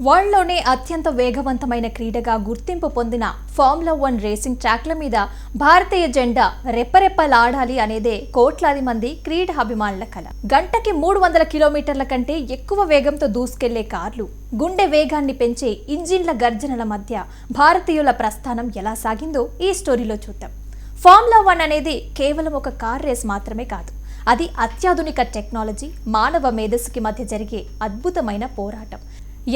వరల్డ్లోనే అత్యంత వేగవంతమైన క్రీడగా గుర్తింపు పొందిన ఫార్ములా 1 రేసింగ్ ట్రాక్ల మీద భారతీయ జెండా రెప్పరెప్పలాడాలి అనేదే కోట్లాది మంది క్రీడా అభిమానుల కల. గంటకి 300 కిలోమీటర్ల కంటే ఎక్కువ వేగంతో దూసుకెళ్లే కార్లు, గుండె వేగాన్ని పెంచే ఇంజిన్ల గర్జనల మధ్య భారతీయుల ప్రస్థానం ఎలా సాగిందో ఈ స్టోరీలో చూద్దాం. ఫార్ములా 1 అనేది కేవలం ఒక కార్ రేస్ మాత్రమే కాదు. అది అత్యాధునిక టెక్నాలజీ, మానవ మేధస్సుకి మధ్య జరిగే అద్భుతమైన పోరాటం.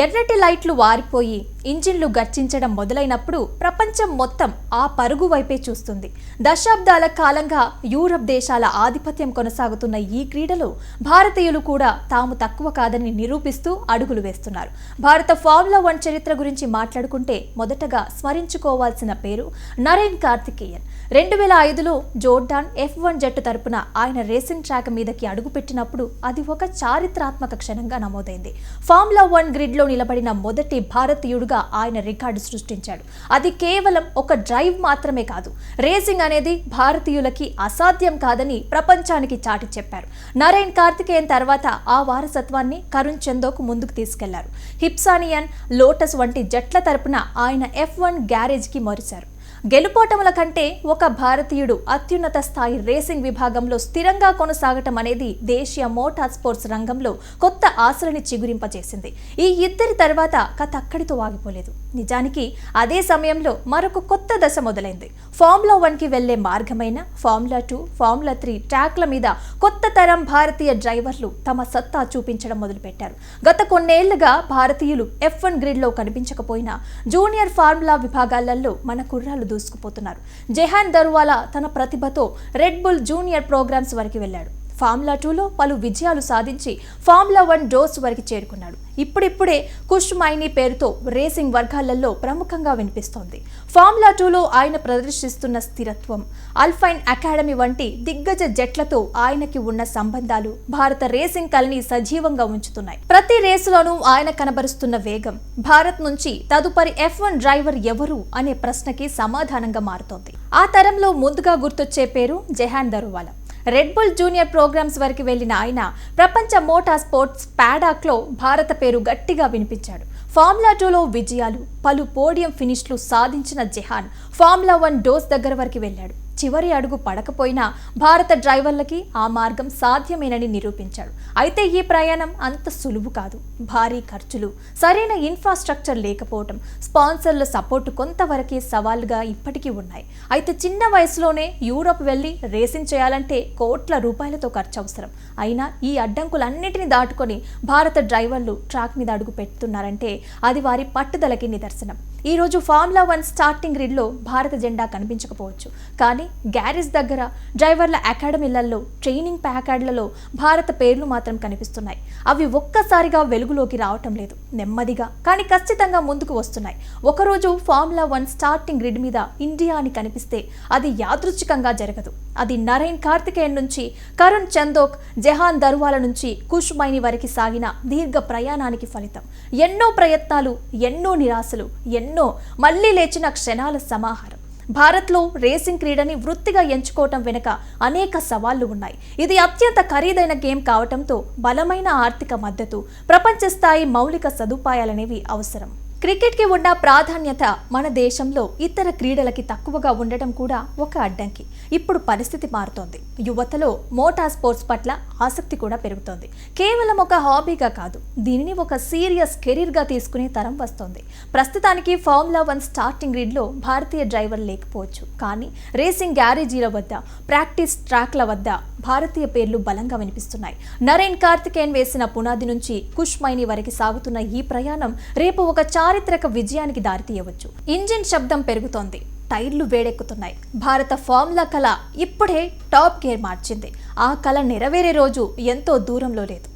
ఎర్రటి లైట్లు వారిపోయి ఇంజిన్లు గర్జించడం మొదలైనప్పుడు ప్రపంచం మొత్తం ఆ పరుగు వైపే చూస్తుంది. దశాబ్దాల కాలంగా యూరప్ దేశాల ఆధిపత్యం కొనసాగుతున్న ఈ క్రీడలో భారతీయులు కూడా తాము తక్కువ కాదని నిరూపిస్తూ అడుగులు వేస్తున్నారు. భారత ఫార్ములా 1 చరిత్ర గురించి మాట్లాడుకుంటే మొదటగా స్మరించుకోవాల్సిన పేరు నరేన్ కార్తికేయన్. 2005లో జోర్డాన్ F1 జట్టు తరపున ఆయన రేసింగ్ ట్రాక్ మీదకి అడుగుపెట్టినప్పుడు అది ఒక చారిత్రాత్మక క్షణంగా నమోదైంది. ఫార్ములా 1 గ్రిడ్లో నిలబడిన మొదటి భారతీయుడుగా ఆయన రికార్డు సృష్టించాడు. అది కేవలం ఒక డ్రైవ్ మాత్రమే కాదు, రేసింగ్ అనేది భారతీయులకి అసాధ్యం కాదని ప్రపంచానికి చాటి చెప్పారు. నరేన్ కార్తికేయన్ తర్వాత ఆ వారసత్వాన్ని కరుణ్ చందోకు ముందుకు తీసుకెళ్లారు. హిప్సానియన్, లోటస్ వంటి జట్ల తరపున ఆయన F1 గ్యారేజ్కి మొరిశారు. గెలుపోటముల కంటే ఒక భారతీయుడు అత్యున్నత స్థాయి రేసింగ్ విభాగంలో స్థిరంగా కొనసాగటం అనేది దేశీయ మోటార్ స్పోర్ట్స్ రంగంలో కొత్త ఆశలని చిగురింపజేసింది. ఈ ఇద్దరి తర్వాత కథ అక్కడితో ఆగిపోలేదు. నిజానికి అదే సమయంలో మరొక కొత్త దశ మొదలైంది. ఫార్ములా 1కి వెళ్లే మార్గమైన ఫార్ములా 2, ఫార్ములా 3 ట్రాక్ల మీద కొత్త తరం భారతీయ డ్రైవర్లు తమ సత్తా చూపించడం మొదలుపెట్టారు. గత కొన్నేళ్లుగా భారతీయులు F1 గ్రిడ్లో కనిపించకపోయినా జూనియర్ ఫార్ములా విభాగాలలో మన కుర్రాలు దూసుకుపోతున్నారు. జెహాన్ దర్వాలా తన ప్రతిభతో రెడ్ బుల్ జూనియర్ ప్రోగ్రామ్స్ వరకు వెళ్లాడు. ఫార్ములా 2లో పలు విజయాలు సాధించి ఫార్ములా 1 డోస్ వరకు చేరుకున్నాడు. ఇప్పుడిప్పుడే కుష్ మైనీ పేరుతో రేసింగ్ వర్గాలలో ప్రముఖంగా వినిపిస్తోంది. ఫార్ములా 2లో ఆయన ప్రదర్శిస్తున్న స్థిరత్వం, అల్పైన్ అకాడమీ వంటి దిగ్గజ జట్లతో ఆయనకి ఉన్న సంబంధాలు భారత రేసింగ్ కళని సజీవంగా ఉంచుతున్నాయి. ప్రతి రేసులోనూ ఆయన కనబరుస్తున్న వేగం భారత్ నుంచి తదుపరి F1 డ్రైవర్ ఎవరు అనే ప్రశ్నకి సమాధానంగా మారుతోంది. ఆ తరంలో ముందుగా గుర్తొచ్చే పేరు Jehan Daruvala. Red Bull junior programmes వరకు వెళ్లిన ఆయన ప్రపంచ మోటార్ స్పోర్ట్స్ ప్యాడాక్లో భారత పేరు గట్టిగా వినిపించాడు. ఫార్ములా 2లో విజయాలు, పలు పోడియం ఫినిష్లు సాధించిన జెహాన్ ఫార్ములా 1 డోస్ దగ్గర వరకు వెళ్లాడు. చివరి అడుగు పడకపోయినా భారత డ్రైవర్లకి ఆ మార్గం సాధ్యమేనని నిరూపించాడు. అయితే ఈ ప్రయాణం అంత సులువు కాదు. భారీ ఖర్చులు, సరైన ఇన్ఫ్రాస్ట్రక్చర్ లేకపోవటం, స్పాన్సర్ల సపోర్టు కొంతవరకే సవాలుగా ఇప్పటికీ ఉన్నాయి. అయితే చిన్న వయసులోనే యూరప్ వెళ్లి రేసింగ్ చేయాలంటే కోట్ల రూపాయలతో ఖర్చు అవసరం. అయినా ఈ అడ్డంకులన్నింటినీ దాటుకొని భారత డ్రైవర్లు ట్రాక్ మీద అడుగు పెడుతున్నారంటే అది వారి పట్టుదలకి నిదర్శనం. ఈ రోజు ఫార్ములా 1 స్టార్టింగ్ గ్రిడ్లో భారత జెండా కనిపించకపోవచ్చు, కానీ గ్యారేజ్ దగ్గర, డ్రైవర్ల అకాడమీలలో, ట్రైనింగ్ ప్యాకాడ్లలో భారత పేర్లు మాత్రం కనిపిస్తున్నాయి. అవి ఒక్కసారిగా వెలుగులోకి రావటం లేదు, నెమ్మదిగా కానీ ఖచ్చితంగా ముందుకు వస్తున్నాయి. ఒకరోజు ఫార్ములా 1 స్టార్టింగ్ గ్రిడ్ మీద ఇండియా అని కనిపిస్తే అది యాదృచ్ఛికంగా జరగదు. అది నరేన్ కార్తికేయన్ నుంచి కరుణ్ చందోక్, జెహాన్ దర్వాలా నుంచి కుష్ మైనీ వరకు సాగిన దీర్ఘ ప్రయాణానికి ఫలితం. ఎన్నో ప్రయత్నాలు, ఎన్నో నిరాశలు, ఎన్నో మళ్లీ లేచిన క్షణాల సమాహారం. భారత్లో రేసింగ్ క్రీడని వృత్తిగా ఎంచుకోవటం వెనుక అనేక సవాళ్లు ఉన్నాయి. ఇది అత్యంత ఖరీదైన గేమ్ కావటంతో బలమైన ఆర్థిక మద్దతు, ప్రపంచ స్థాయి మౌలిక సదుపాయాలనేవి అవసరం. క్రికెట్కి ఉన్న ప్రాధాన్యత మన దేశంలో ఇతర క్రీడలకి తక్కువగా ఉండటం కూడా ఒక అడ్డంకి. ఇప్పుడు పరిస్థితి మారుతోంది. యువతలో మోటార్ స్పోర్ట్స్ పట్ల ఆసక్తి కూడా పెరుగుతోంది. కేవలం ఒక హాబీగా కాదు, దీనిని ఒక సీరియస్ కెరీర్గా తీసుకునే తరం వస్తోంది. ప్రస్తుతానికి ఫార్ములా 1 స్టార్టింగ్ గ్రిడ్లో భారతీయ డ్రైవర్ లేకపోవచ్చు, కానీ రేసింగ్ గ్యారేజీల వద్ద, ప్రాక్టీస్ ట్రాక్ల వద్ద భారతీయ పేర్లు బలంగా వినిపిస్తున్నాయి. నరేన్ కార్తికేయన్ వేసిన పునాది నుంచి కుష్ మైనీ వరకు సాగుతున్న ఈ ప్రయాణం రేపు ఒక చారిత్రక విజయానికి దారితీయవచ్చు. ఇంజిన్ శబ్దం పెరుగుతోంది, టైర్లు వేడెక్కుతున్నాయి. భారత ఫార్ములా కళ ఇప్పుడే టాప్ గేర్ మార్చింది. ఆ కళ నెరవేరే రోజు ఎంతో దూరంలో లేదు.